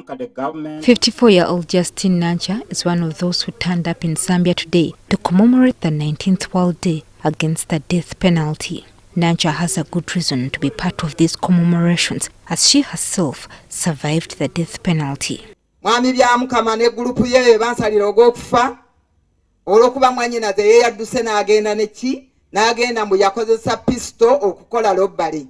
thank the government. 54-year-old Justin Nancha is one of those who turned up in Zambia today to commemorate the 19th World Day against the death penalty. Nancha has a good reason to be part of these commemorations as she herself survived the death penalty. Mwami bya mukama ne group ye bansalira ogwokufa olokuba mwanyina ze yeyadduse n'agenda neki n'agenda mbu yakozesa pisto okukola lobbali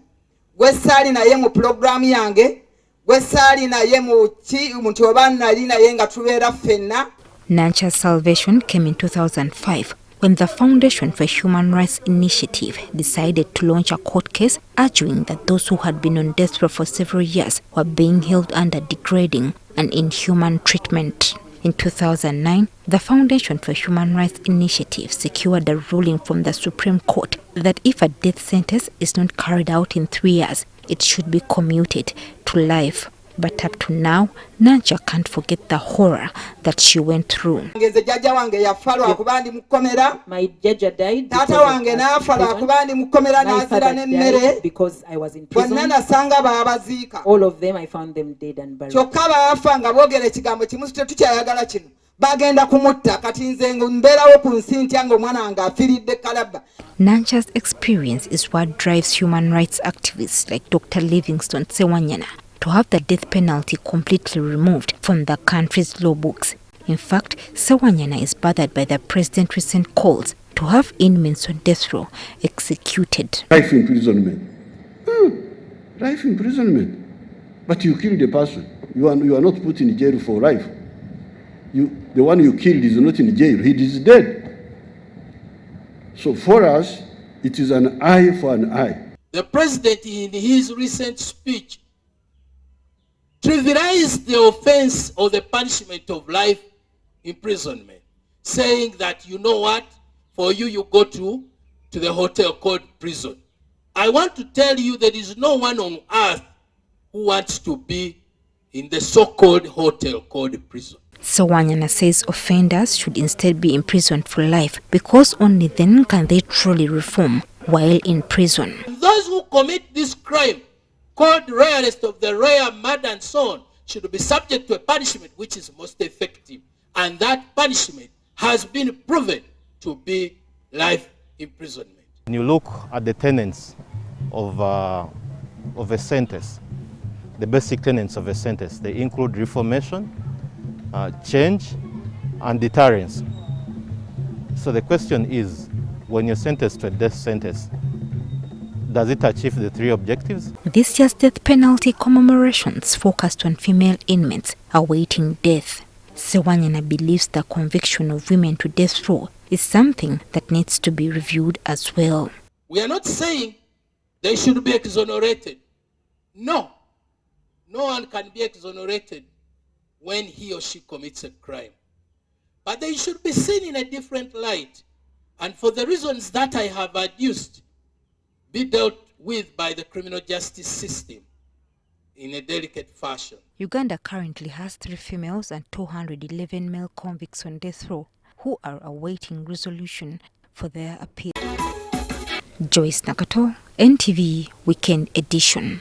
gwe ssaali naye mu programu yange gwe ssaali naye mu ki muntu oba nali naye nga tubeera ffenna. Nancha's salvation came in 2005 when the Foundation for Human Rights Initiative decided to launch a court case arguing that those who had been on death row for several years were being held under degrading and inhuman treatment. In 2009, the Foundation for Human Rights Initiative secured a ruling from the Supreme Court that if a death sentence is not carried out in 3 years, it should be commuted to life. But up to now, Nancha can't forget the horror that she went through. My judge died because I was in prison. All of them, I found them dead and buried. Nancha's experience is what drives human rights activists like Dr. Livingstone Ssewanyana to have the death penalty completely removed from the country's law books. In fact, Ssewanyana is bothered by the president's recent calls to have inmates on death row executed. Life imprisonment. Life imprisonment. But you killed a person. You are not put in jail for life. The one you killed is not in jail. He is dead. So for us, it is an eye for an eye. The president, in his recent speech, trivialized the offense or the punishment of life imprisonment, saying that, you know what, for you go to the hotel called prison. I want to tell you there is no one on earth who wants to be in the so-called hotel called prison. Ssewanyana says offenders should instead be imprisoned for life because only then can they truly reform while in prison. Those who commit this crime, called rarest of the rare, murder and so on, should be subject to a punishment which is most effective. And that punishment has been proven to be life imprisonment. When you look at the tenets of a sentence, the basic tenets of a sentence, they include reformation, change, and deterrence. So the question is, when you're sentenced to a death sentence, does it achieve the 3 objectives? This year's death penalty commemorations focused on female inmates awaiting death. Ssewanyana believes the conviction of women to death row is something that needs to be reviewed as well. We are not saying they should be exonerated. No. No one can be exonerated when he or she commits a crime. But they should be seen in a different light. And for the reasons that I have adduced, be dealt with by the criminal justice system in a delicate fashion. Uganda currently has 3 females and 211 male convicts on death row who are awaiting resolution for their appeal. Joyce Nakato, NTV Weekend Edition.